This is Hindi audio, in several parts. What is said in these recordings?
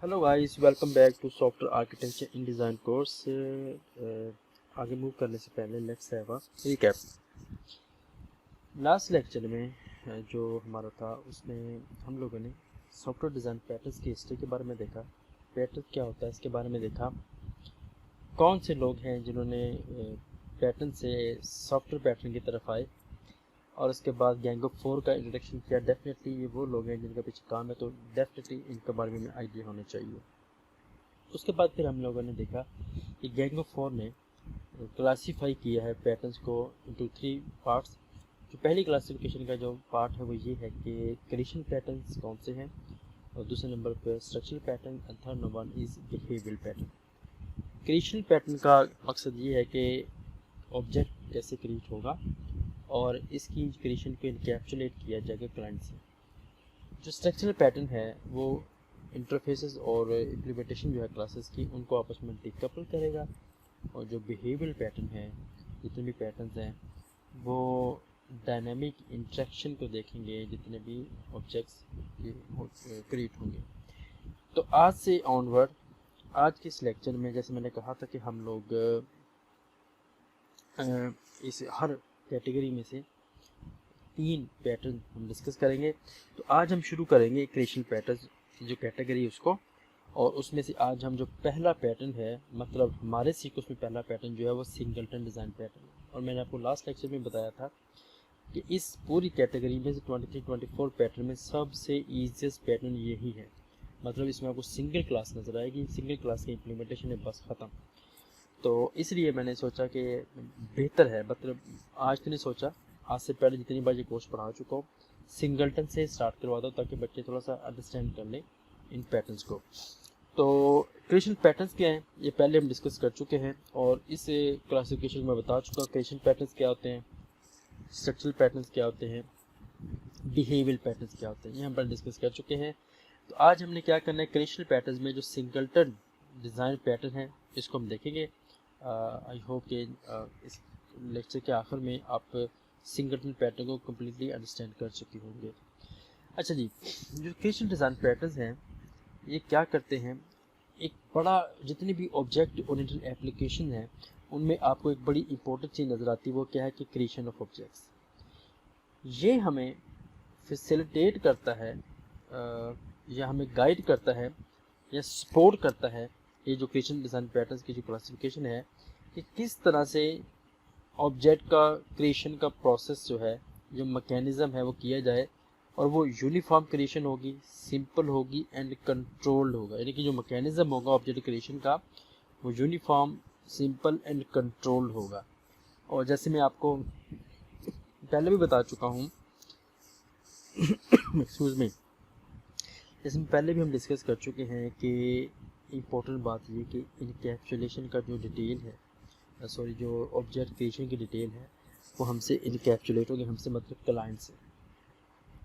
Hello guys, welcome back to software architecture in design course. आगे मूव करने से पहले let's have a recap. Last lecture में जो हमारा था उसमें हम लोगों ने सॉफ्टवेयर डिज़ाइन पैटर्न्स की हिस्ट्री के बारे में देखा। पैटर्न क्या होता है इसके बारे में देखा। कौन से लोग हैं जिन्होंने पैटर्न से सॉफ्टवेयर पैटर्न की तरफ आए, और उसके बाद गैंग ऑफ 4 का इंट्रोडक्शन किया। डेफिनेटली ये वो लोग हैं जिनका पीछे काम है, तो डेफिनेटली इनके बारे में आइडिया होना चाहिए। उसके बाद फिर हम लोगों ने देखा कि गैंग ऑफ 4 ने क्लासीफाई किया है पैटर्न्स को इनटू 3 पार्ट्स। जो पहली क्लासिफिकेशन का जो पार्ट है वो ये है कि क्रिएशन पैटर्न्स कौन से हैं, और दूसरे नंबर पर structural pattern, and third number is behavioural pattern. Creation pattern का मकसद ये है कि ऑब्जेक्ट कैसे क्रिएट होगा और इसकी क्रिएशन को इनकैप्सुलेट किया जाएगा क्लाइंट से। जो स्ट्रक्चरल पैटर्न है वो इंटरफेसेस और इम्प्लीमेंटेशन जो है क्लासेस की उनको आपस में डिकपल करेगा, और जो बिहेवियरल पैटर्न है, जितने भी पैटर्न्स हैं वो डायनामिक इंटरेक्शन को देखेंगे जितने भी ऑब्जेक्ट्स क्रिएट होंगे। तो आज से ऑनवर्ड, आज के इस लेक्चर में जैसे मैंने कहा था कि हम लोग इस हर कैटेगरी में से 3 पैटर्न हम डिस्कस करेंगे। तो आज हम शुरू करेंगे क्रिएशन पैटर्न की जो कैटेगरी है उसको, और उसमें से आज हम जो पहला पैटर्न है, मतलब हमारे सीक्वेंस में पहला पैटर्न जो है वो सिंगलटन डिज़ाइन पैटर्न है। और मैंने आपको लास्ट लेक्चर में बताया था कि इस पूरी कैटेगरी में से 23-24 पैटर्न में सबसे ईजीएस्ट पैटर्न यही है। मतलब इसमें आपको सिंगल क्लास नज़र आएगी, सिंगल क्लास की इम्प्लीमेंटेशन है, बस ख़त्म। तो इसलिए मैंने सोचा कि बेहतर है, मतलब आज तो नहीं सोचा, आज से पहले जितनी बार ये कोर्स पढ़ा चुका हूँ, सिंगलटन से स्टार्ट करवा दो ताकि बच्चे थोड़ा सा अंडरस्टैंड कर लें इन पैटर्न्स को। तो क्रिएशन पैटर्न्स क्या हैं ये पहले हम डिस्कस कर चुके हैं, और इस क्लासिफिकेशन में बता चुका क्रिएशन पैटर्न्स क्या होते हैं, स्ट्रक्चरल पैटर्न्स क्या होते हैं, बिहेवियरल पैटर्न्स क्या होते हैं, ये हम पहले डिस्कस कर चुके हैं। तो आज हमने क्या करना है, क्रिएशन पैटर्न्स में जो सिंगलटन डिज़ाइन पैटर्न है इसको हम देखेंगे। आई होप कि इस लेक्चर के आखिर में आप सिंगलटन पैटर्न को कम्प्लीटली अंडरस्टैंड कर चुके होंगे। अच्छा जी, जो क्रिएशन डिज़ाइन पैटर्न्स हैं ये क्या करते हैं, एक बड़ा, जितनी भी ऑब्जेक्ट ओरिएंटेड एप्लीकेशन है उनमें आपको एक बड़ी इंपॉर्टेंट चीज़ नज़र आती है, वो क्या है कि क्रिएशन ऑफ ऑब्जेक्ट्स। ये हमें फैसिलिटेट करता है या हमें गाइड करता है या सपोर्ट करता है, ये जो क्रिएशन डिज़ाइन पैटर्न्स की जो क्लासिफिकेशन है, कि किस तरह से ऑब्जेक्ट का क्रिएशन का प्रोसेस जो है, जो मैकेनिज़्म है वो किया जाए, और वो यूनिफॉर्म क्रिएशन होगी, सिंपल होगी एंड कंट्रोल्ड होगा। यानी कि जो मैकेनिज़्म होगा ऑब्जेक्ट क्रिएशन का वो यूनिफॉर्म, सिंपल एंड कंट्रोल्ड होगा। और जैसे मैं आपको पहले भी बता चुका हूँ एक्सक्यूज़ मी, जैसे पहले भी हम डिस्कस कर चुके हैं कि इम्पोर्टेंट बात ये कि इनकैप्सुलेशन का जो डिटेल है, सॉरी जो ऑब्जेक्ट क्रिएशन की डिटेल है वो हमसे इनकैप्सुलेट होगी, हमसे मतलब क्लाइंट से।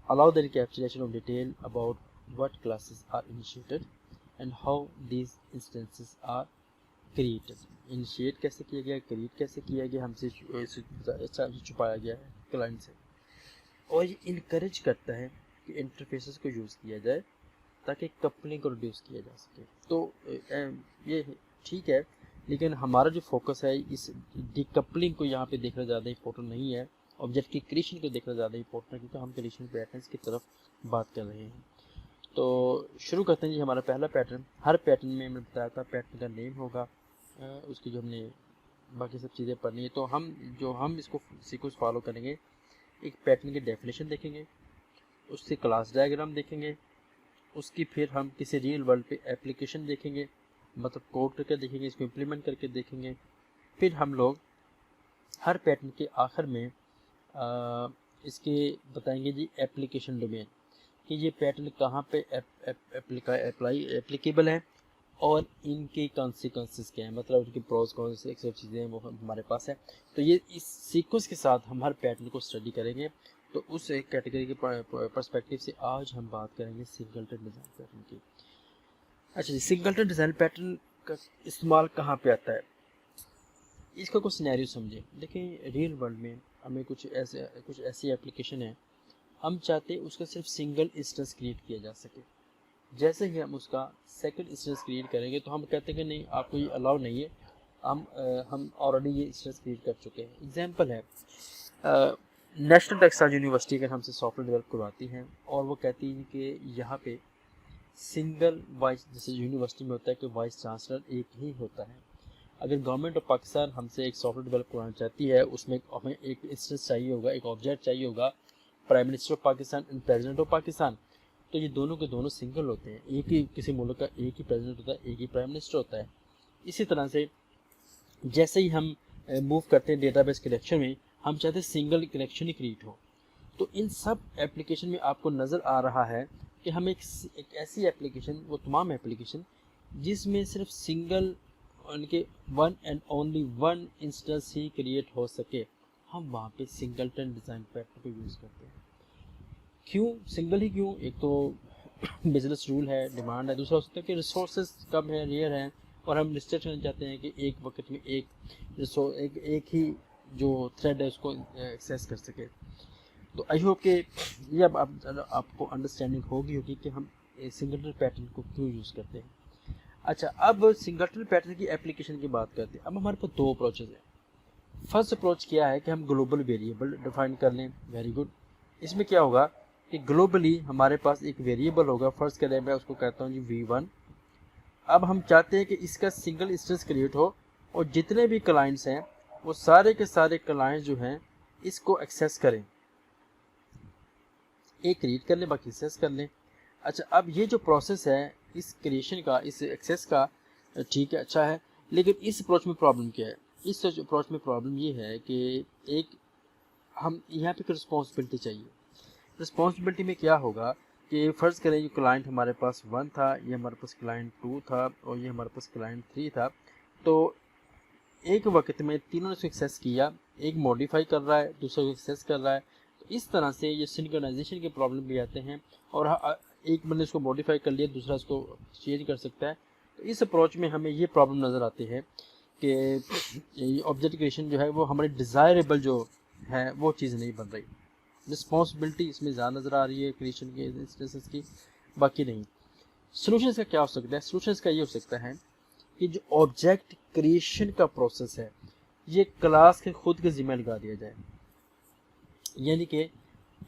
Allow the encapsulation of detail about what classes are initiated and how these instances are created. Initiate कैसे किया गया, create कैसे किया गया, हमसे छुपाया गया है क्लाइंट से। और ये इनकरेज करता है कि इंटरफेसेस को यूज़ किया जाए ताकि कपलिंग को रिड्यूस किया जा सके। तो ये ठीक है, लेकिन हमारा जो फोकस है इस डिकपलिंग को यहाँ पे देखना ज़्यादा इंपॉर्टेंट नहीं है, ऑब्जेक्ट की क्रिएशन को देखना ज़्यादा इंपॉर्टेंट है, क्योंकि हम क्रिएशन पैटर्न्स की तरफ बात कर रहे हैं। तो शुरू करते हैं जी। हमारा पहला पैटर्न, हर पैटर्न में मैंने बताया था पैटर्न का नेम होगा, उसकी जो हमने बाकी सब चीज़ें पढ़नी है। तो हम इसको सीक्वेंस फॉलो करेंगे। एक पैटर्न की डेफिनेशन देखेंगे, उससे क्लास डायग्राम देखेंगे, उसकी फिर हम किसी रियल वर्ल्ड पे एप्लीकेशन देखेंगे, मतलब कोड करके देखेंगे, इसको इम्प्लीमेंट करके देखेंगे। फिर हम लोग हर पैटर्न के आखिर में इसके बताएंगे जी एप्लीकेशन डोमेन, कि ये पैटर्न कहाँ पे एप्लीकेबल है और इनके कॉन्सिक्वेंसेस क्या हैं, मतलब उनके प्रोज कौन से एक सब चीज़ें हैं वो हमारे पास है। तो ये इस सीक्वेंस के साथ हम हर पैटर्न को स्टडी करेंगे। तो उस एक कैटेगरी के पर्सपेक्टिव से आज हम बात करेंगे सिंगलटन डिज़ाइन पैटर्न की। अच्छा जी, सिंगलटन डिज़ाइन पैटर्न का इस्तेमाल कहाँ पे आता है, इसका कुछ सिनेरियो समझें। देखिए, रियल वर्ल्ड में हमें कुछ ऐसी एप्लीकेशन है, हम चाहते हैं उसका सिर्फ सिंगल इंस्टेंस क्रिएट किया जा सके। जैसे ही हम उसका सेकंड इंस्टेंस क्रिएट करेंगे तो हम कहते हैं कि नहीं, आपको ये अलाउ नहीं है, हम ऑलरेडी ये इंस्टेंस क्रिएट कर चुके हैं। एग्जांपल है, नेशनल टेक्सास यूनिवर्सिटी अगर हमसे सॉफ्टवेयर डेवलप करवाती हैं और वो कहती है कि यहाँ पे सिंगल वाइस, जैसे यूनिवर्सिटी में होता है कि वाइस चांसलर एक ही होता है, अगर गवर्नमेंट ऑफ पाकिस्तान हमसे एक सॉफ्टवेयर डेवलप करवाना चाहती है, उसमें हमें एक इंस्टेंस चाहिए होगा, एक ऑब्जेक्ट चाहिए होगा, prime minister of Pakistan and president of Pakistan, तो ये दोनों के दोनों सिंगल होते हैं। एक ही किसी मुल्क का एक ही प्रेसिडेंट होता है, एक ही प्राइम मिनिस्टर होता है। इसी तरह से जैसे ही हम मूव करते हैं डेटाबेस कनेक्शन में, हम चाहते हैं सिंगल कनेक्शन ही क्रिएट हो। तो इन सब एप्लीकेशन में आपको नज़र आ रहा है कि हम एक ऐसी एप्लीकेशन, वो तमाम एप्लीकेशन जिसमें सिर्फ सिंगल उनके one and only one instance he create हो सके, हम वहाँ पे सिंगलटन डिज़ाइन पैटर्न को यूज़ करते हैं। क्यों सिंगल ही क्यों? एक तो बिजनेस रूल है, डिमांड है, दूसरा हो सकता है कि रिसोर्सेज कम है, रेयर हैं, और हम रिस्ट्रिक्ट करना चाहते हैं कि एक वक्त में एक ही जो थ्रेड है उसको एक्सेस कर सके। तो आई होप कि ये अब आपको अंडरस्टैंडिंग होगी कि हम सिंगलटन पैटर्न को क्यों यूज़ करते हैं। अच्छा, अब सिंगलटन पैटर्न की एप्लीकेशन की बात करते हैं। अब हमारे पास दो अप्रोचेज हैं। फर्स्ट अप्रोच क्या है कि हम ग्लोबल वेरिएबल डिफाइन कर लें। Very good. इसमें क्या होगा कि ग्लोबली हमारे पास एक वेरिएबल होगा, फर्स्ट करें मैं उसको कहता हूँ जी V1। अब हम चाहते हैं कि इसका सिंगल इंस्टेंस क्रिएट हो और जितने भी क्लाइंट्स हैं वो सारे के सारे क्लाइंट्स जो हैं इसको एक्सेस करें, एक क्रिएट कर लें बाकी एक्सेस कर लें। अच्छा, अब ये जो प्रोसेस है इस क्रिएशन का, इस एक्सेस का, ठीक है, अच्छा है, लेकिन इस अप्रोच में प्रॉब्लम क्या है? इस अप्रोच में प्रॉब्लम ये है कि एक हम यहाँ पे रिस्पॉन्सिबिलिटी चाहिए। रिस्पॉन्सिबिलिटी में क्या होगा कि फ़र्ज़ करें ये क्लाइंट हमारे पास 1 था, ये हमारे पास क्लाइंट 2 था और ये हमारे पास क्लाइंट 3 था। तो एक वक्त में तीनों ने एक्सेस किया, एक मॉडिफाई कर रहा है, दूसरा एक्सेस कर रहा है। तो इस तरह से ये सिंक्रोनाइजेशन के प्रॉब्लम भी आते हैं, और एक बंदे इसको मॉडिफाई कर लिया, दूसरा इसको चेंज कर सकता है। तो इस अप्रोच में हमें ये प्रॉब्लम नज़र आती है कि ऑब्जेक्ट क्रिएशन जो है वो हमारी डिज़ायरेबल जो है वो चीज़ नहीं बन रही। रिस्पॉन्सिबिलिटी इसमें ज़्यादा नज़र आ रही है क्रिएशन के इंस्टेंसेस की, बाकी नहीं। सोल्यूशन का क्या हो सकता है? सोल्यूशन का ये हो सकता है कि जो ऑब्जेक्ट क्रिएशन का प्रोसेस है ये क्लास के खुद के ज़िम्मे लगा दिया जाए, यानी कि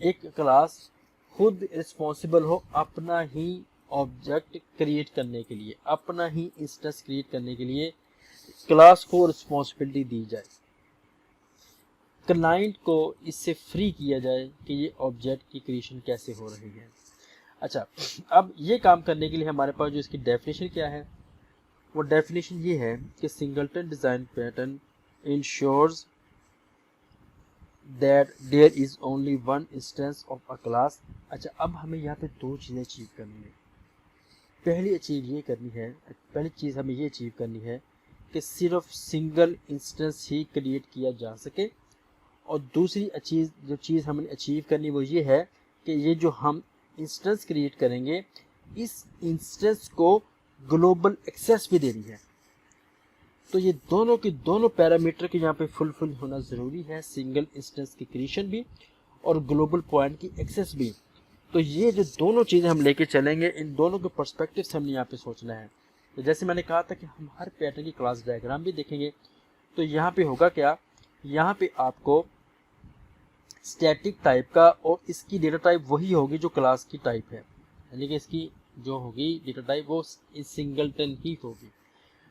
एक क्लास खुद रिस्पॉन्सिबल हो अपना ही ऑब्जेक्ट क्रिएट करने के लिए, अपना ही इंस्टेंस क्रिएट करने के लिए क्लास को रिस्पॉन्सिबिलिटी दी जाए। क्लाइंट को इससे फ्री किया जाए कि ये ऑब्जेक्ट की क्रिएशन कैसे हो रही है। अच्छा, अब ये काम करने के लिए हमारे पास जो इसकी डेफिनेशन क्या है, वो डेफिनेशन ये है कि singleton design pattern ensures that there is only one instance of a class. अच्छा, अब हमें यहाँ पे दो चीज़ें अचीव करनी है। पहली चीज़ हमें ये अचीव करनी है कि सिर्फ सिंगल इंस्टेंस ही क्रिएट किया जा सके, और दूसरी चीज़ हमें अचीव करनी वो ये है कि ये जो हम इंस्टेंस क्रिएट करेंगे इस इंस्टेंस को ग्लोबल एक्सेस भी देनी है। तो ये दोनों के दोनों पैरामीटर के यहाँ पे फुलफिल होना ज़रूरी है, सिंगल इंस्टेंस की क्रिएशन भी और ग्लोबल पॉइंट की एक्सेस भी। तो ये जो दोनों चीज़ें हम लेके चलेंगे, इन दोनों के पर्सपेक्टिव से हमने यहाँ पे सोचना है। तो जैसे मैंने कहा था कि हम हर पैटर्न की क्लास डायग्राम भी देखेंगे। तो यहाँ पे होगा क्या, यहाँ पे आपको स्टैटिक टाइप का, और इसकी डेटा टाइप वही होगी जो क्लास की टाइप है, यानी कि इसकी जो होगी डेटा टाइप वो सिंगलटन ही होगी।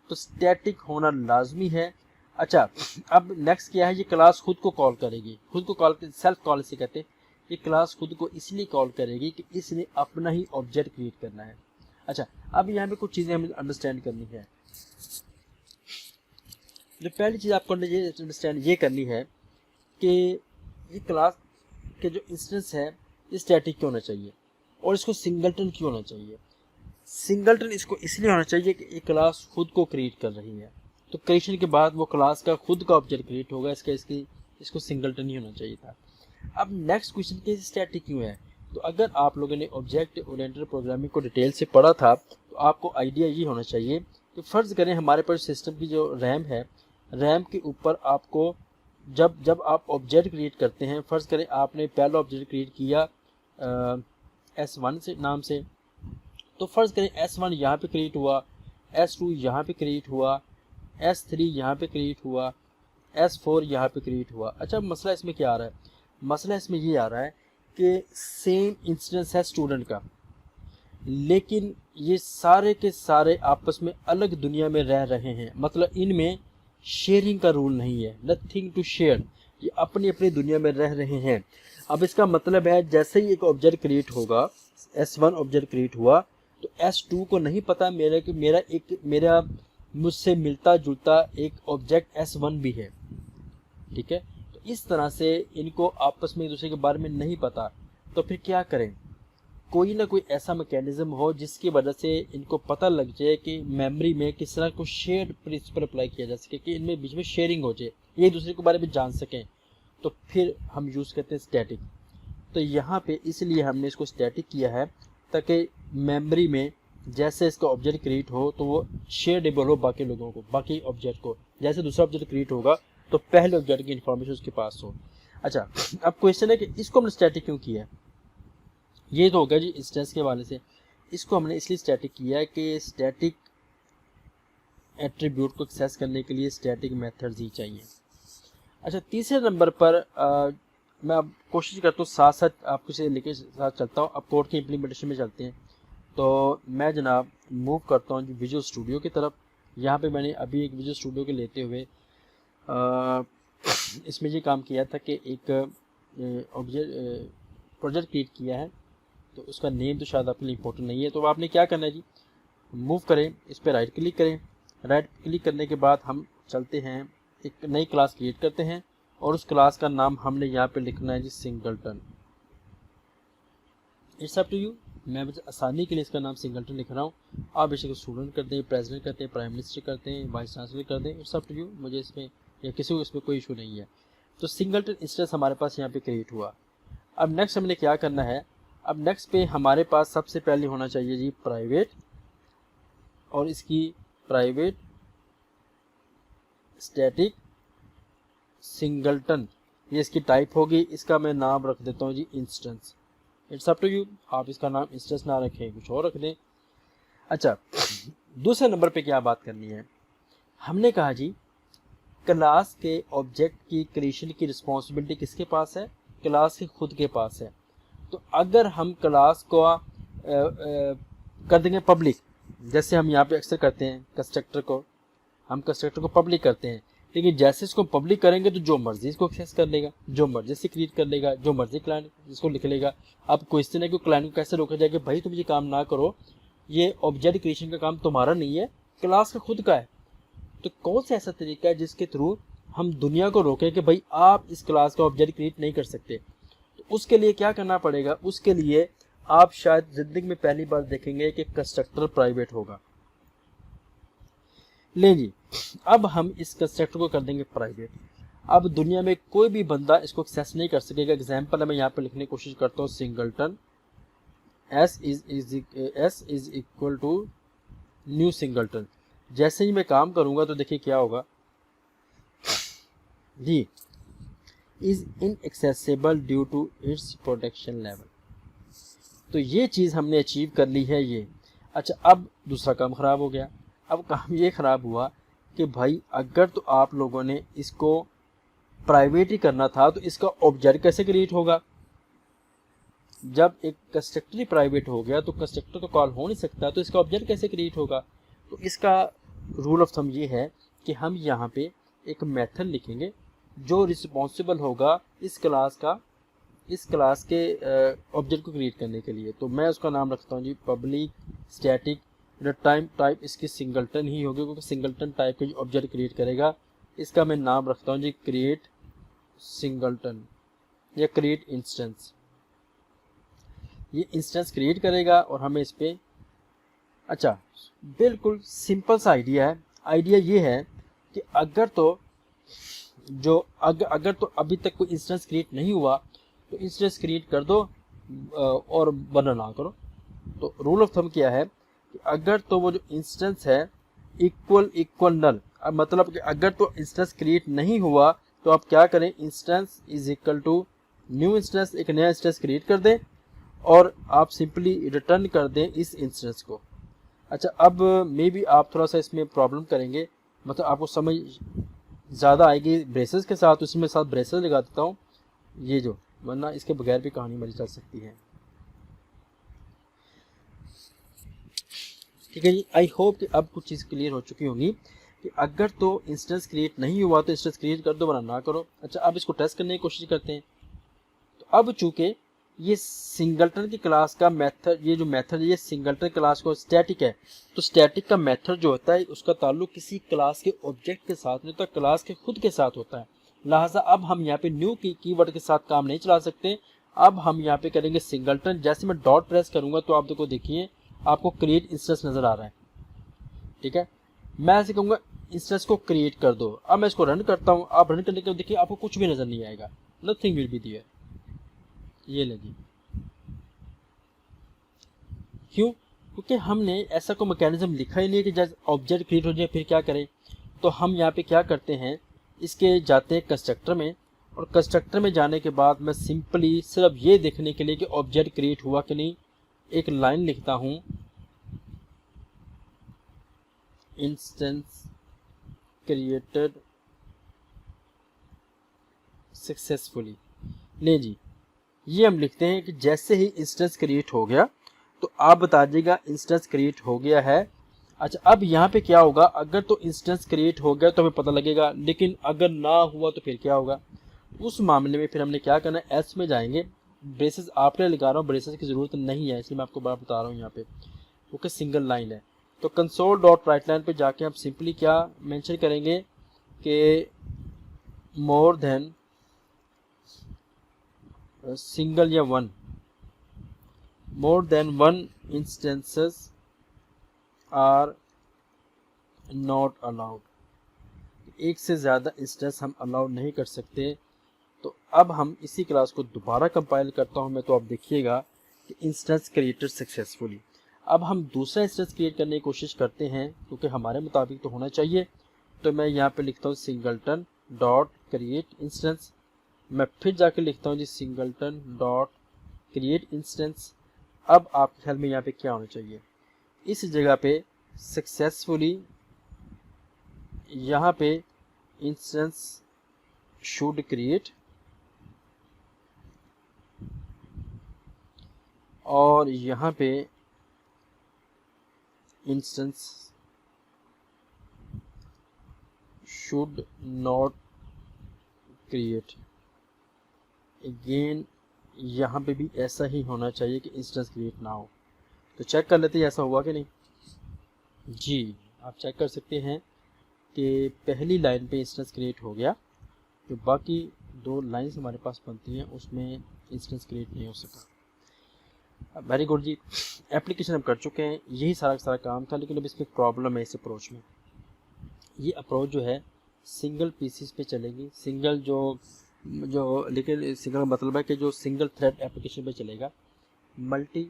तो स्टैटिक होना लाजमी है। अच्छा, अब नेक्स्ट क्या है, ये क्लास खुद को कॉल करेगी, खुद को कॉल, सेल्फ कॉल इसे कहते हैं। ये क्लास खुद को इसलिए कॉल करेगी कि इसने अपना ही ऑब्जेक्ट क्रिएट करना है। अच्छा, अब यहाँ पे कुछ चीज़ें हमें अंडरस्टैंड करनी है। जो पहली चीज़ आपको अंडरस्टैंड ये करनी है कि ये क्लास के जो इंस्टेंस है ये स्टैटिक क्यों होना चाहिए और इसको सिंगलटन क्यों होना चाहिए। सिंगलटन इसको इसलिए होना चाहिए कि ये क्लास खुद को क्रिएट कर रही है, तो क्रिएशन के बाद वो क्लास का खुद का ऑब्जेक्ट क्रिएट होगा, इसको सिंगलटन ही होना चाहिए था। अब नेक्स्ट क्वेश्चन कि स्टैटिक क्यों है। तो अगर आप लोगों ने ऑब्जेक्ट ओरिएंटेड प्रोग्रामिंग को डिटेल से पढ़ा था तो आपको आइडिया ये होना चाहिए कि फ़र्ज़ करें हमारे पास सिस्टम की जो रैम है, रैम के ऊपर आपको जब आप ऑब्जेक्ट क्रिएट करते हैं, फ़र्ज़ करें आपने पहला ऑब्जेक्ट क्रिएट किया S1 से नाम से, तो फर्ज करें S1 यहाँ पे क्रिएट हुआ, S2 यहाँ पे क्रिएट हुआ, S3 यहाँ पे क्रिएट हुआ, S4 यहाँ पे क्रिएट हुआ। अच्छा, मसला इसमें क्या आ रहा है? मसला इसमें ये आ रहा है कि सेम इंस्टेंस है स्टूडेंट का, लेकिन ये सारे के सारे आपस में अलग दुनिया में रह रहे हैं, मतलब इनमें शेयरिंग का रूल नहीं है, नथिंग टू शेयर, ये अपनी अपनी दुनिया में रह रहे हैं। अब इसका मतलब है जैसे ही एक ऑब्जेक्ट क्रिएट होगा, S1 ऑब्जेक्ट क्रिएट हुआ, तो S2 को नहीं पता मेरा मुझसे मिलता जुलता एक ऑब्जेक्ट S1 भी है, ठीक है। तो इस तरह से इनको आपस में एक दूसरे के बारे में नहीं पता, तो फिर क्या करें? कोई ना कोई ऐसा मैकेनिज्म हो जिसकी वजह से इनको पता लग जाए कि मेमोरी में किस तरह को शेयर्ड प्रिंसिपल अप्लाई किया जा सके, कि इनमें बीच में शेयरिंग हो जाए, ये एक दूसरे के बारे में जान सकें। तो फिर हम यूज़ करते हैं स्टैटिक। तो यहाँ पे इसलिए हमने इसको स्टैटिक किया है ताकि मेमोरी में जैसे इसका ऑब्जेक्ट क्रिएट हो तो वो शेयरेबल हो बाकी लोगों को, बाकी ऑब्जेक्ट को। जैसे दूसरा ऑब्जेक्ट क्रिएट होगा तो पहले ऑब्जेक्ट की इन्फॉर्मेशन उसके पास हो। अच्छा, अब क्वेश्चन है कि इसको हमने स्टैटिक क्यों किया है? ये तो होगा जी इंस्टेंस के हवाले से। इसको हमने इसलिए स्टैटिक किया है कि स्टैटिक एट्रीब्यूट को एक्सेस करने के लिए स्टैटिक मेथड्स ही चाहिए। अच्छा, तीसरे नंबर पर मैं अब कोशिश करता हूँ साथ साथ आपको से लेके साथ चलता हूँ। अब कोड के इम्प्लीमेंटेशन में चलते हैं। तो मैं जनाब मूव करता हूँ विजुअल स्टूडियो की तरफ। यहाँ पे मैंने अभी एक विजुअल स्टूडियो के लेते हुए इसमें ये काम किया था कि एक प्रोजेक्ट क्रिएट किया है, तो उसका नेम तो शायद आपके लिए इंपॉर्टेंट नहीं है। तो आपने क्या करना है जी, मूव करें, इस पर राइट क्लिक करें। राइट क्लिक करने के बाद हम चलते हैं, एक नई क्लास क्रिएट करते हैं और उस क्लास का नाम हमने यहाँ पे लिखना है जी singleton. It's up to you, मैं बस आसानी के लिए इसका नाम सिंगलटन लिख रहा हूँ। आप इसे स्टूडेंट करते हैं, प्रेसिडेंट करते हैं, प्राइम मिनिस्टर करते हैं, वाइस चांसलर करते हैं, इट्स अप टू यू। मुझे इसमें या किसी को इसमें कोई इशू नहीं है। तो सिंगलटन इंस्टेंस हमारे पास यहाँ पे क्रिएट हुआ। अब नेक्स्ट हमने क्या करना है? अब नेक्स्ट पे हमारे पास सबसे पहले होना चाहिए जी प्राइवेट, और इसकी प्राइवेट स्टैटिक सिंगलटन, ये इसकी टाइप होगी। इसका मैं नाम रख देता हूँ जी instance. It's up to you, आप इसका नाम इंस्टेंस ना रखें, कुछ और रख दें। अच्छा, दूसरे नंबर पे क्या बात करनी है? हमने कहा जी क्लास के ऑब्जेक्ट की क्रिएशन की रिस्पॉन्सिबिलिटी किसके पास है? क्लास के खुद के पास है। तो अगर हम क्लास को कर देंगे पब्लिक, जैसे हम यहाँ पे अक्सर करते हैं कंस्ट्रक्टर को, हम कंस्ट्रक्टर को पब्लिक करते हैं, लेकिन जैसे इसको पब्लिक करेंगे तो जो मर्जी इसको एक्सेस कर लेगा, जो मर्जी से क्रिएट कर लेगा, जो मर्जी क्लाइंट इसको लिख लेगा। अब क्वेश्चन है कि क्लाइंट को कैसे रोका जाए कि भाई तुम ये काम ना करो, ये ऑब्जेक्ट क्रिएशन का काम तुम्हारा नहीं है, क्लास का खुद का है। तो कौन सा ऐसा तरीका है जिसके थ्रू हम दुनिया को रोकें कि भाई आप इस क्लास का ऑब्जेक्ट क्रिएट नहीं कर सकते? तो उसके लिए क्या करना पड़ेगा? उसके लिए आप शायद जिंदगी में पहली बार देखेंगे कि कंस्ट्रक्टर प्राइवेट होगा। ले जी, अब हम इस कंस्ट्रक्टर को कर देंगे प्राइवेट। अब दुनिया में कोई भी बंदा इसको एक्सेस नहीं कर सकेगा। एग्जाम्पल मैं यहाँ पे लिखने की कोशिश करता हूँ singleton, S is equal to new singleton. जैसे ही मैं काम करूंगा तो देखिए क्या होगा जी, is inaccessible due to its protection level. तो ये चीज़ हमने अचीव कर ली है ये। अच्छा, अब दूसरा काम ख़राब हो गया। अब काम ये ख़राब हुआ कि भाई अगर तो आप लोगों ने इसको प्राइवेट ही करना था तो इसका ऑब्जेक्ट कैसे क्रिएट होगा? जब एक कंस्ट्रक्टर ही प्राइवेट हो गया तो कंस्ट्रक्टर तो कॉल हो नहीं सकता, तो इसका ऑब्जेक्ट कैसे क्रिएट होगा? तो इसका रूल ऑफ थंब ये है कि हम यहाँ पे एक मेथड लिखेंगे जो रिस्पॉन्सिबल होगा इस क्लास के ऑब्जेक्ट को क्रिएट करने के लिए। तो मैं उसका नाम रखता हूँ जी पब्लिक स्टैटिक टाइप इसकी सिंगलटन ही होगी, क्योंकि सिंगलटन टाइप का ऑब्जेक्ट क्रिएट करेगा। इसका मैं नाम रखता हूँ जी क्रिएट सिंगलटन या क्रिएट इंस्टेंस। ये इंस्टेंस क्रिएट करेगा और हमें इस पर, अच्छा बिल्कुल सिंपल सा आइडिया है। आइडिया ये है कि अगर तो अभी तक कोई इंस्टेंस क्रिएट नहीं हुआ तो इंस्टेंस क्रिएट कर दो और बना ना करो। तो रूल ऑफ थंब क्या है कि अगर तो वो जो इंस्टेंस है इक्वल नल, मतलब कि अगर तो इंस्टेंस क्रिएट नहीं हुआ तो आप क्या करें, instance is equal to new instance, एक नया इंस्टेंस क्रिएट कर दें और आप सिंपली रिटर्न कर दें इस इंस्टेंस को। अच्छा, अब मे बी आप थोड़ा सा इसमें प्रॉब्लम करेंगे, मतलब आपको समझ ज़्यादा आएगी ब्रेसेस के साथ, उसमें साथ ब्रेसेस लगा देता हूँ ये जो, वरना इसके बगैर भी कहानी मरी चल सकती है। ठीक है जी, आई होप कि अब कुछ चीज़ क्लियर हो चुकी होंगी कि अगर तो इंस्टेंस क्रिएट नहीं हुआ तो इंस्टेंस क्रिएट कर दो, वरना ना करो। अच्छा, अब इसको टेस्ट करने की कोशिश करते हैं। तो अब चूंकि ये सिंगलटन की क्लास का मेथड, ये जो मेथड है ये सिंगलटन क्लास को स्टैटिक है, तो स्टैटिक का मेथड जो होता है उसका ताल्लुक किसी क्लास के ऑब्जेक्ट के साथ नहीं होता, क्लास के खुद के साथ होता है। लिहाजा अब हम यहाँ पे न्यू कीवर्ड के साथ काम नहीं चला सकते। अब हम यहाँ पे करेंगे सिंगलटन। जैसे मैं डॉट प्रेस करूंगा तो आप देखो, देखिए आपको क्रिएट इंस्टेंस नजर आ रहा है। ठीक है, मैं ऐसे कहूँगा इंस्टेंस को क्रिएट कर दो। अब मैं इसको रन करता हूँ, आप रन करने के बाद देखिए आपको कुछ भी नजर नहीं आएगा, नथिंग विल बी देयर। ये लगी, क्यों? क्योंकि हमने ऐसा कोई मैकेनिज्म लिखा ही नहीं है कि जब ऑब्जेक्ट क्रिएट हो जाए फिर क्या करें। तो हम यहाँ पे क्या करते हैं, इसके जाते हैं कंस्ट्रक्टर में, और कंस्ट्रक्टर में जाने के बाद मैं सिंपली सिर्फ ये देखने के लिए कि ऑब्जेक्ट क्रिएट हुआ कि नहीं, एक लाइन लिखता हूँ, इंस्टेंस क्रिएटेड सक्सेसफुली। नहीं जी, ये हम लिखते हैं कि जैसे ही इंस्टेंस क्रिएट हो गया तो आप बता दीजिएगा इंस्टेंस क्रिएट हो गया है। अच्छा, अब यहाँ पे क्या होगा, अगर तो इंस्टेंस क्रिएट हो गया तो हमें पता लगेगा, लेकिन अगर ना हुआ तो फिर क्या होगा। उस मामले में फिर हमने क्या करना है, एस में जाएंगे। ब्रेसेस आपने लगा रहा हूँ, ब्रेसेस की ज़रूरत नहीं है, इसलिए मैं आपको बात बता रहा हूँ यहाँ पे, क्योंकि सिंगल लाइन है। तो कंसोल डॉट राइट लाइन पे जाके आप सिंपली क्या मेंशन करेंगे कि मोर देन सिंगल या one, more than one instances are not allowed. एक से ज़्यादा इंस्टेंस हम अलाउड नहीं कर सकते। तो अब हम इसी क्लास को दोबारा कंपाइल करता हूं मैं, तो आप देखिएगा कि इंस्टेंस क्रिएटेड सक्सेसफुली। अब हम दूसरा इंस्टेंस क्रिएट करने की कोशिश करते हैं, क्योंकि हमारे मुताबिक तो होना चाहिए। तो मैं यहाँ पे लिखता हूँ सिंगलटन डॉट क्रिएट इंस्टेंस। मैं फिर जाके लिखता हूँ जी सिंगलटन डॉट क्रिएट इंस्टेंस। अब आपके ख्याल में यहाँ पे क्या होना चाहिए, इस जगह पे सक्सेसफुली यहाँ पे इंस्टेंस शुड क्रिएट, और यहाँ पे instance should not create. Again यहाँ पे भी ऐसा ही होना चाहिए कि इंस्टेंस क्रिएट ना हो। तो चेक कर लेते हैं ऐसा हुआ कि नहीं। जी, आप चेक कर सकते हैं कि पहली लाइन पे इंस्टेंस क्रिएट हो गया, जो बाकी दो लाइंस हमारे पास बनती हैं उसमें इंस्टेंस क्रिएट नहीं हो सका। वेरी गुड जी, एप्लीकेशन हम कर चुके हैं, यही सारा सारा काम था। लेकिन अब इसमें प्रॉब्लम है इस अप्रोच में। ये अप्रोच जो है सिंगल पीसीस पे चलेगी, सिंगल जो लेकिन सिंगल का मतलब है कि जो सिंगल थ्रेड एप्लीकेशन पे चलेगा, मल्टी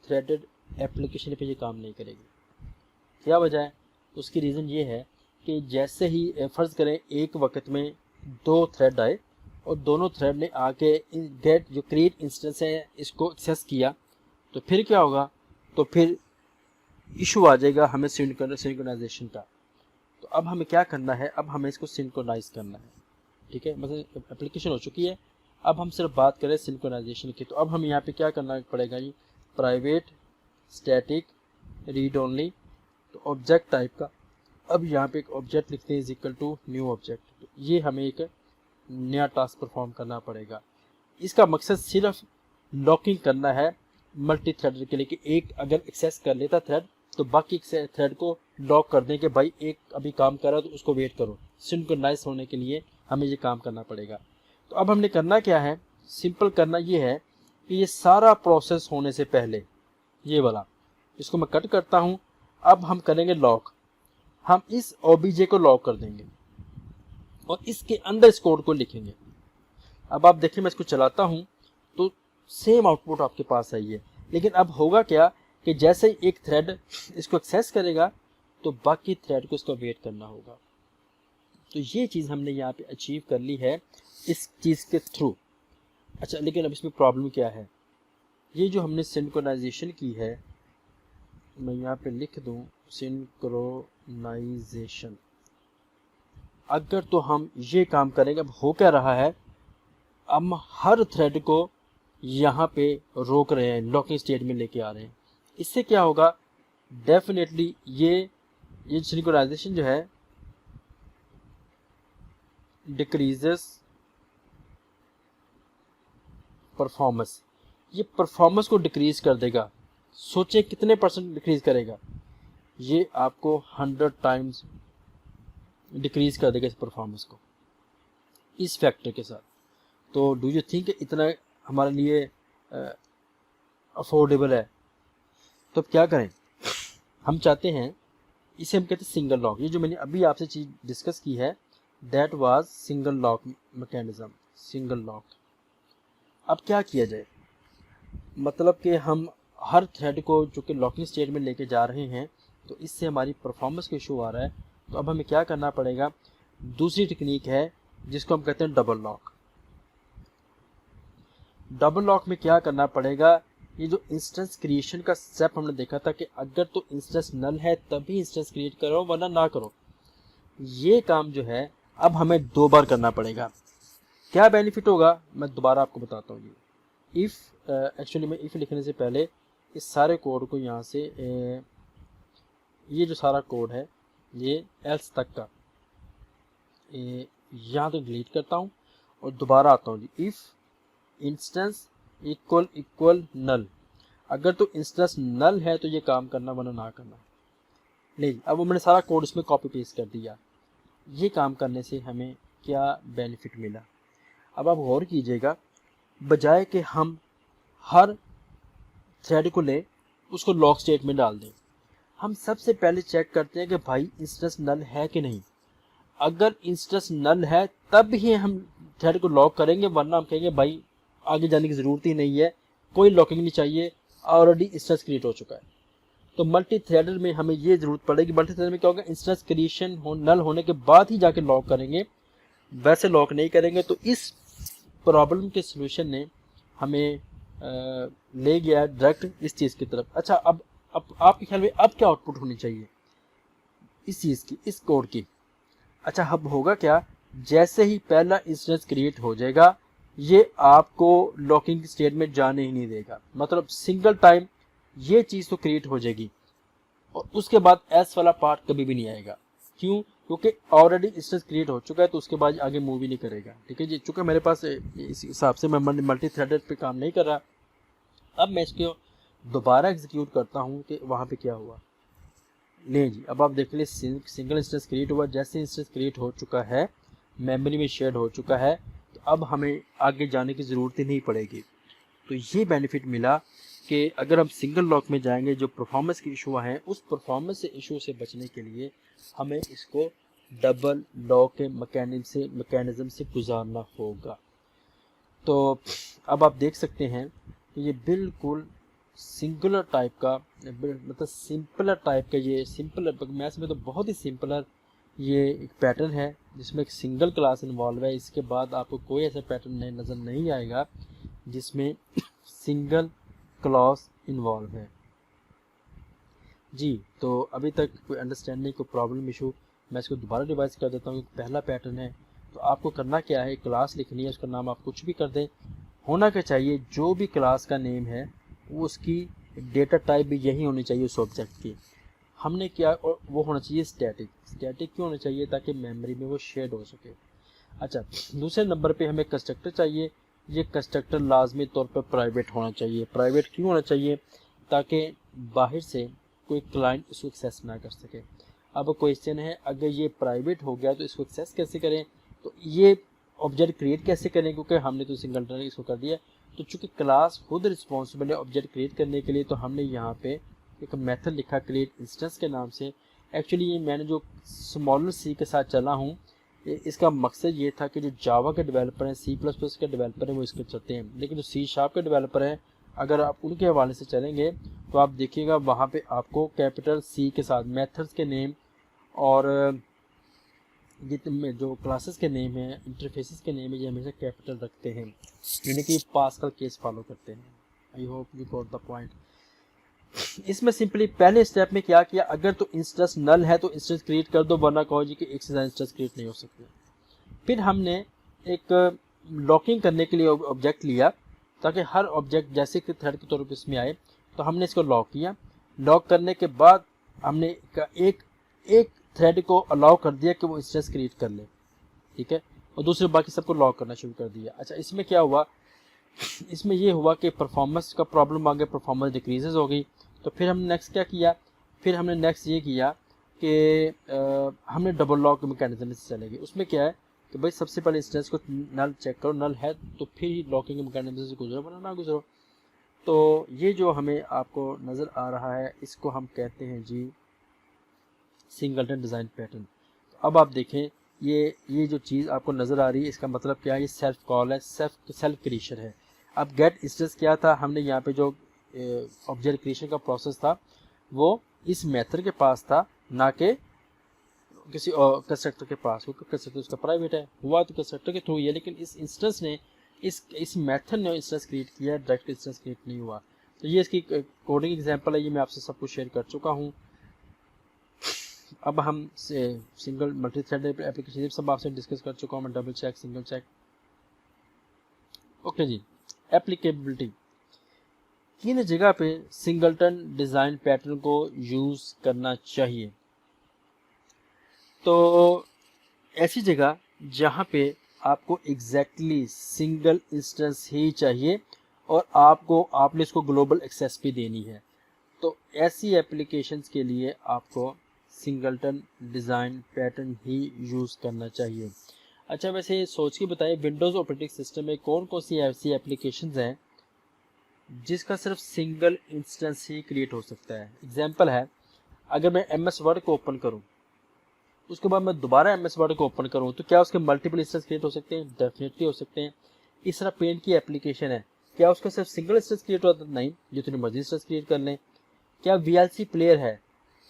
थ्रेडेड एप्लीकेशन पे ये काम नहीं करेगी। क्या वजह है? उसकी रीज़न ये है कि जैसे ही फ़र्ज़ करें एक वक्त में दो थ्रेड आए और दोनों थ्रेड ने आके गेट जो क्रिएट इंस्टेंस है इसको एक्सेस किया, तो फिर क्या होगा, तो फिर इशू आ जाएगा हमें सिंक्रोनाइजेशन का। तो अब हमें क्या करना है, अब हमें इसको सिंक्रोनाइज करना है। ठीक है, मतलब एप्लीकेशन हो चुकी है, अब हम सिर्फ बात करें सिंक्रोनाइजेशन की। तो अब हम यहाँ पे क्या करना पड़ेगा जी, प्राइवेट स्टैटिक रीड ओनली, तो ऑब्जेक्ट टाइप का। अब यहाँ पे एक ऑब्जेक्ट लिखते हैं is equal to new object. तो ये हमें एक नया टास्क परफॉर्म करना पड़ेगा। इसका मकसद सिर्फ लॉकिंग करना है मल्टी थ्रेड के लिए, कि एक अगर एक्सेस कर लेता थ्रेड तो बाकी थ्रेड को लॉक कर दें कि भाई एक अभी काम कर रहा है तो उसको वेट करो। सिंक्रोनाइज होने के लिए हमें ये काम करना पड़ेगा। तो अब हमने करना क्या है, सिंपल करना ये है कि ये सारा प्रोसेस होने से पहले ये वाला, इसको मैं कट करता हूँ। अब हम करेंगे लॉक, हम इस ओबीजे को लॉक कर देंगे और इसके अंदर इस कोड को लिखेंगे। अब आप देखिए मैं इसको चलाता हूँ तो सेम आउटपुट आपके पास आई है। लेकिन अब होगा क्या कि जैसे ही एक थ्रेड इसको एक्सेस करेगा तो बाकी थ्रेड को इसको वेट करना होगा। तो ये चीज़ हमने यहाँ पे अचीव कर ली है इस चीज़ के थ्रू। अच्छा, लेकिन अब इसमें प्रॉब्लम क्या है ये जो हमने सिंक्रोनाइजेशन की है, मैं यहाँ पे लिख दूँ सिंक्रोनाइजेशन, अगर तो हम ये काम करेंगे, अब हो क्या रहा है, हम हर थ्रेड को यहाँ पे रोक रहे हैं, लॉकिंग स्टेट में लेके आ रहे हैं। इससे क्या होगा, डेफिनेटली ये सिंक्रोनाइजेशन जो है डिक्रीजेस परफॉर्मेंस, ये परफॉर्मेंस को डिक्रीज कर देगा। सोचे कितने परसेंट डिक्रीज करेगा, ये आपको 100 टाइम्स डिक्रीज कर देगा इस परफॉर्मेंस को, इस फैक्टर के साथ। तो डू यू थिंक इतना हमारे लिए अफोर्डेबल है? तो अब क्या करें, हम चाहते हैं, इसे हम कहते हैं सिंगल लॉक। ये जो मैंने अभी आपसे चीज़ डिस्कस की है, that was single lock mechanism, single lock. अब क्या किया जाए, मतलब कि हम हर थ्रेड को जो कि लॉकिंग स्टेट में लेके जा रहे हैं, तो इससे हमारी परफॉर्मेंस को इशू आ रहा है। तो अब हमें क्या करना पड़ेगा, दूसरी टेक्निक है जिसको हम कहते हैं डबल लॉक। डबल लॉक में क्या करना पड़ेगा, ये जो इंस्टेंस क्रिएशन का स्टेप हमने देखा था कि अगर तो इंस्टेंस नल है तभी इंस्टेंस क्रिएट करो, वरना ना करो, ये काम जो है अब हमें 2 बार करना पड़ेगा। क्या बेनिफिट होगा, मैं दोबारा आपको बताता हूँ। इफ़ एक्चुअली मैं इफ़ लिखने से पहले इस सारे कोड को यहाँ से ये जो सारा कोड है ये एल्स तक का यहाँ तो डिलीट करता हूँ और दोबारा आता हूँ जी। इफ़ इंस्टेंस इक्वल नल, अगर तो इंस्टेंस नल है तो ये काम करना, वरना ना करना। नहीं, अब वो मैंने सारा कोड इसमें कॉपी पेस्ट कर दिया। ये काम करने से हमें क्या बेनिफिट मिला, अब आप गौर कीजिएगा। बजाय कि हम हर थ्रेड को लें उसको लॉक स्टेट में डाल दें, हम सबसे पहले चेक करते हैं कि भाई इंस्टेंस नल है कि नहीं। अगर इंस्टेंस नल है तब ही हम थ्रेड को लॉक करेंगे, वरना हम कहेंगे भाई आगे जाने की ज़रूरत ही नहीं है, कोई लॉकिंग नहीं चाहिए, ऑलरेडी इंस्टेंस क्रिएट हो चुका है। तो मल्टी थ्रेडर में हमें ये ज़रूरत पड़ेगी, मल्टी थ्रेडर में क्या होगा, इंस्टेंस क्रिएशन नल होने के बाद ही जाके लॉक करेंगे, वैसे लॉक नहीं करेंगे। तो इस प्रॉब्लम के सोल्यूशन ने हमें ले गया डायरेक्ट इस चीज़ की तरफ। अच्छा, अब आपके ख्याल में अब क्या आउटपुट होनी चाहिए इस चीज़ की, इस कोड की? अच्छा, अब होगा क्या, जैसे ही पहला इंस्टेंस क्रिएट हो जाएगा, ये आपको लॉकिंग स्टेट में जाने ही नहीं देगा। मतलब सिंगल टाइम ये चीज़ तो क्रिएट हो जाएगी और उसके बाद एस वाला पार्ट कभी भी नहीं आएगा। क्यों? क्योंकि ऑलरेडी इंस्टेंस क्रिएट हो चुका है, तो उसके बाद आगे मूव ही नहीं करेगा। ठीक है जी, चूँकि मेरे पास इस हिसाब से मैं मल्टी थ्रेडेड पे काम नहीं कर रहा। अब मैं इसको दोबारा एग्जीक्यूट करता हूँ कि वहाँ पे क्या हुआ। नहीं जी, अब आप देख ले, सिंगल इंस्टेंस क्रिएट हुआ। जैसे इंस्टेंस क्रिएट हो चुका है, मेमोरी में शेयर हो चुका है, तो अब हमें आगे जाने की ज़रूरत ही नहीं पड़ेगी। तो ये बेनिफिट मिला कि अगर हम सिंगल लॉक में जाएंगे, जो परफॉर्मेंस की इशू हैं, उस परफॉर्मेंस से इशू से बचने के लिए हमें इसको डबल लॉक के मैकेनिज्म से गुजारना होगा। तो अब आप देख सकते हैं कि ये बिल्कुल सिंगुलर टाइप का, मतलब सिंपलर टाइप का, ये सिंपल मैथ्स में तो बहुत ही सिंपलर ये एक पैटर्न है जिसमें एक सिंगल क्लास इन्वॉल्व है। इसके बाद आपको कोई ऐसा पैटर्न नज़र नहीं आएगा जिसमें सिंगल क्लास इन्वॉल्व है जी। तो अभी तक कोई अंडरस्टैंडिंग, कोई प्रॉब्लम इशू, मैं इसको दोबारा रिवाइज कर देता हूँ। पहला पैटर्न है, तो आपको करना क्या है, क्लास लिखनी है, उसका नाम आप कुछ भी कर दें। होना क्या चाहिए, जो भी क्लास का नेम है वो उसकी डेटा टाइप भी यही होनी चाहिए उस ऑब्जेक्ट की। हमने क्या, और वो होना चाहिए स्टैटिक। स्टैटिक क्यों होना चाहिए, ताकि मेमोरी में वो शेड हो सके। अच्छा, दूसरे नंबर पे हमें कंस्ट्रक्टर चाहिए। ये कंस्ट्रक्टर लाजमी तौर पर प्राइवेट होना चाहिए। प्राइवेट क्यों होना चाहिए, ताकि बाहर से कोई क्लाइंट इसको एक्सेस ना कर सके। अब क्वेश्चन है, अगर ये प्राइवेट हो गया तो इसको एक्सेस कैसे करें, तो ये ऑब्जेक्ट क्रिएट कैसे करें, क्योंकि हमने तो सिंगल इसको कर दिया। तो चूंकि क्लास खुद रिस्पॉन्सिबल है ऑब्जेक्ट क्रिएट करने के लिए, तो हमने यहाँ पे एक मेथड लिखा क्रिएट इंस्टेंस के नाम से। एक्चुअली ये मैंने जो स्मॉलर सी के साथ चला हूँ, इसका मकसद ये था कि जो जावा के डेवलपर हैं, C++ के डेवलपर हैं, वो इसके चलते हैं। लेकिन जो C# के डेवलपर हैं, अगर आप उनके हवाले से चलेंगे तो आप देखिएगा वहाँ पे आपको कैपिटल C के साथ मेथड्स के नेम और जितने जो क्लासेस के नेम हैं, इंटरफेसेस के नेम है, ये हमेशा कैपिटल रखते हैं, यानी कि पास्कल केस फॉलो करते हैं। I hope you got the point. इसमें सिंपली पहले स्टेप में क्या किया, अगर तो इंस्टेंस नल है तो इंस्टेंस क्रिएट कर दो, वरना कहो जी कि एक से ज़्यादा इंस्टेंस क्रिएट नहीं हो सकते। फिर हमने एक लॉकिंग करने के लिए ऑब्जेक्ट लिया, ताकि हर ऑब्जेक्ट जैसे कि थ्रेड के तौर पर इसमें आए, तो हमने इसको लॉक किया। लॉक करने के बाद हमने एक थ्रेड को अलाउ कर दिया कि वो इंस्टेंस क्रिएट कर ले, ठीक है, और दूसरे बाकी सबको लॉक करना शुरू कर दिया। अच्छा, इसमें क्या हुआ, इसमें ये हुआ कि परफॉर्मेंस का प्रॉब्लम आ गया, परफॉर्मेंस डिक्रीजेज हो गई। तो फिर हमने नेक्स्ट क्या किया, फिर हमने नेक्स्ट ये किया कि हमने डबल लॉक मैकेनिज्म से चले गए। उसमें क्या है कि भाई सबसे पहले इंस्टेंस को नल चेक करो, नल है तो फिर ही लॉकिंग मैकेनिज्म से गुजरो, वरना ना गुजरो। तो ये जो हमें आपको नज़र आ रहा है, इसको हम कहते हैं जी सिंगलटन डिज़ाइन पैटर्न। तो अब आप देखें, ये जो चीज़ आपको नज़र आ रही है, इसका मतलब क्या है, ये सेल्फ कॉल है, सेल्फ क्रिएशन है। अब गेट इंस्टेंस क्या था, हमने यहाँ पे जो ऑब्जेक्ट क्रिएशन का प्रोसेस था वो इस मेथड के पास था, ना कि किसी और कंस्ट्रक्टर के पास, क्योंकि कंस्ट्रक्टर उसका प्राइवेट है, हुआ तो कंस्ट्रक्टर के थ्रू ही है। लेकिन इस इंस्टेंस ने इस मेथड ने इंस्टेंस क्रिएट किया, डायरेक्ट इंस्टेंस क्रिएट नहीं हुआ। तो ये इसकी कोडिंग एग्जांपल है, ये मैं आपसे सब कुछ शेयर कर चुका हूँ। अब हम सिंगल मल्टी थ्रेड एप्लीकेशन सब आपसे डिस्कस कर चुका हूँ मैं, double check, single check. Okay जी, एप्लीकेबिलिटी। किन जगह पे सिंगलटन डिज़ाइन पैटर्न को यूज़ करना चाहिए, तो ऐसी जगह जहाँ पे आपको एग्जैक्टली सिंगल इंस्टेंस ही चाहिए और आपने इसको ग्लोबल एक्सेस भी देनी है, तो ऐसी एप्लीकेशंस के लिए आपको सिंगलटन डिज़ाइन पैटर्न ही यूज़ करना चाहिए। अच्छा, वैसे सोच के बताइए, विंडोज़ ऑपरेटिंग सिस्टम में कौन कौन सी ऐसी एप्लीकेशंस हैं जिसका सिर्फ सिंगल इंस्टेंस ही क्रिएट हो सकता है। एग्जांपल है, अगर मैं MS वर्ड को ओपन करूं, उसके बाद मैं दोबारा MS वर्ड को ओपन करूं, तो क्या उसके मल्टीपल इंस्टेंस क्रिएट हो सकते हैं? डेफिनेटली हो सकते हैं। इस तरह पेंट की एप्लीकेशन है, क्या उसका सिर्फ सिंगल इंस्टेंस क्रिएट होता है? नहीं, जितनी मर्जी इंस्टेंस क्रिएट कर लें। क्या VLC प्लेयर है,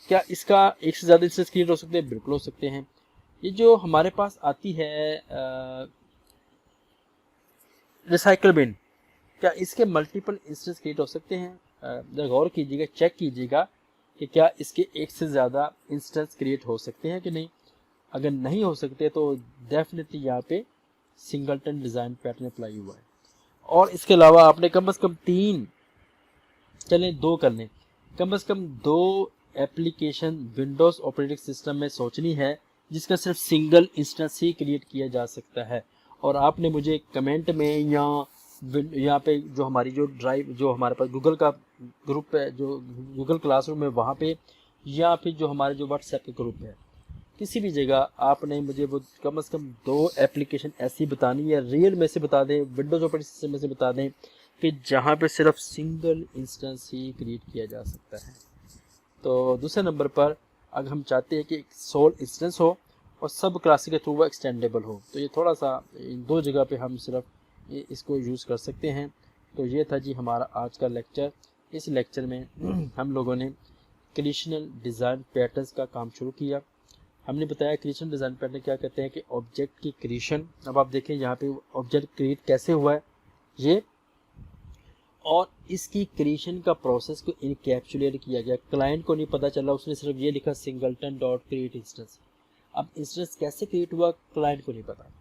क्या इसका एक से ज़्यादा इंस्टेंस क्रिएट हो सकते हैं? बिल्कुल हो सकते हैं। ये जो हमारे पास आती है रिसाइकल बिन, क्या इसके मल्टीपल इंस्टेंस क्रिएट हो सकते हैं? जरा गौर कीजिएगा, चेक कीजिएगा कि क्या इसके एक से ज़्यादा इंस्टेंस क्रिएट हो सकते हैं कि नहीं। अगर नहीं हो सकते तो डेफिनेटली यहाँ पे सिंगलटन डिज़ाइन पैटर्न अप्लाई हुआ है। और इसके अलावा आपने कम से कम 3, चलें 2 कर लें, कम से कम 2 एप्लीकेशन विंडोज़ ऑपरेटिंग सिस्टम में सोचनी है जिसका सिर्फ सिंगल इंस्टेंस ही क्रिएट किया जा सकता है। और आपने मुझे कमेंट में या यहाँ पे जो हमारी जो ड्राइव, जो हमारे पास गूगल का ग्रुप है, जो गूगल क्लासरूम है वहाँ पे, या फिर जो हमारे जो व्हाट्सएप का ग्रुप है, किसी भी जगह आपने मुझे वो कम से कम 2 एप्लीकेशन ऐसी बतानी है, रियल में से बता दें, विंडोज़ ऑपरेटिंग सिस्टम में से बता दें कि जहाँ पे सिर्फ सिंगल इंस्टेंस ही क्रिएट किया जा सकता है। तो दूसरे नंबर पर अगर हम चाहते हैं कि एक सोल इंस्टेंस हो और सब क्लासेस के थ्रू वो एक्सटेंडेबल हो, तो ये थोड़ा सा इन 2 जगह पे हम सिर्फ इसको यूज़ कर सकते हैं। तो ये था जी हमारा आज का लेक्चर। इस लेक्चर में हम लोगों ने क्रिएशनल डिज़ाइन पैटर्न्स का काम शुरू किया। हमने बताया क्रिएशनल डिज़ाइन पैटर्न क्या कहते हैं, कि ऑब्जेक्ट की क्रिएशन। अब आप देखें यहाँ पे ऑब्जेक्ट क्रिएट कैसे हुआ है ये, और इसकी क्रिएशन का प्रोसेस को इनकैप्सुलेट किया गया। क्लाइंट को नहीं पता चला, उसने सिर्फ ये लिखा सिंगलटन डॉट क्रिएट इंस्टेंस। अब इंस्टेंस कैसे क्रिएट हुआ क्लाइंट को नहीं पता।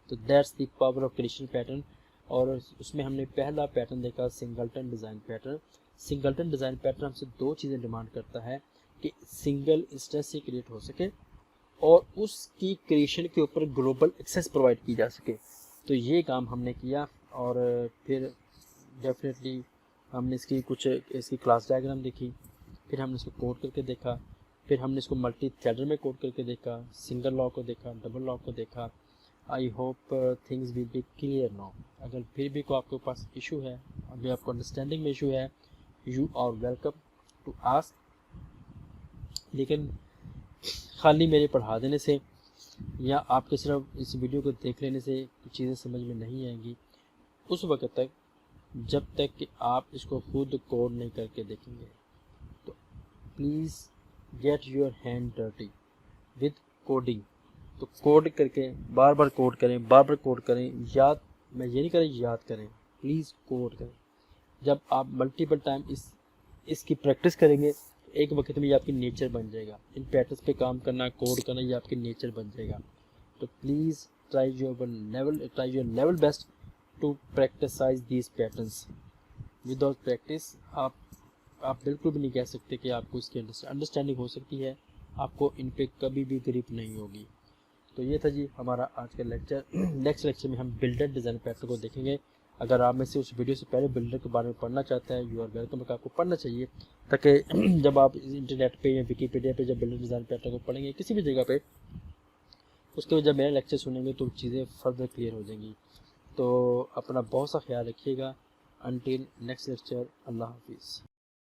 तो that's the power of creation pattern. और उसमें हमने पहला पैटर्न देखा singleton design pattern. Singleton design pattern हमसे 2 चीज़ें डिमांड करता है, कि सिंगल इंस्टेंस से क्रिएट हो सके और उसकी क्रिएशन के ऊपर ग्लोबल एक्सेस प्रोवाइड की जा सके। तो ये काम हमने किया, और फिर डेफिनेटली हमने इसकी क्लास डायग्राम देखी, फिर हमने इसको कोड करके देखा, फिर हमने इसको मल्टी थ्रेडर में कोड करके देखा, सिंगल लॉक को देखा, डबल लॉक को देखा। I hope things will be clear now. अगर फिर भी कोई आपके पास इशू है, अभी आपको अंडरस्टैंडिंग में इशू है, you are welcome to ask. लेकिन खाली मेरे पढ़ा देने से या आपके सिर्फ इस वीडियो को देख लेने से चीज़ें समझ में नहीं आएंगी उस वक्त तक, जब तक कि आप इसको खुद कोड नहीं करके देखेंगे। तो please get your hand dirty with coding. तो कोड करके बार बार कोड करें, बार बार कोड करें। मैं ये नहीं करें, याद करें, प्लीज़ कोड करें। जब आप मल्टीपल टाइम इसकी प्रैक्टिस करेंगे एक वक्त में ये आपकी नेचर बन जाएगा। इन पैटर्न्स पे काम करना, कोड करना, ये आपकी नेचर बन जाएगा। तो please try your level best to practicise these patterns. Without practice आप बिल्कुल भी नहीं कह सकते कि आपको इसकी अंडरस्टैंडिंग हो सकती है, आपको इन पे कभी भी ग्रिप नहीं होगी। तो ये था जी हमारा आज का लेक्चर। नेक्स्ट लेक्चर में हम बिल्डर डिज़ाइन पैटर्न को देखेंगे। अगर आप में से उस वीडियो से पहले बिल्डर के बारे में पढ़ना चाहते हैं, यू आर वेलकम, आपको पढ़ना चाहिए, ताकि जब आप इंटरनेट पे या विकीपीडिया पे जब बिल्डर डिज़ाइन पैटर्न को पढ़ेंगे किसी भी जगह पे, उसके बाद जब मेरा लेक्चर सुनेंगे तो चीज़ें फर्दर क्लियर हो जाएंगी। तो अपना बहुत सा ख्याल रखिएगा। अनटिल नेक्स्ट लेक्चर, अल्लाह हाफिज़।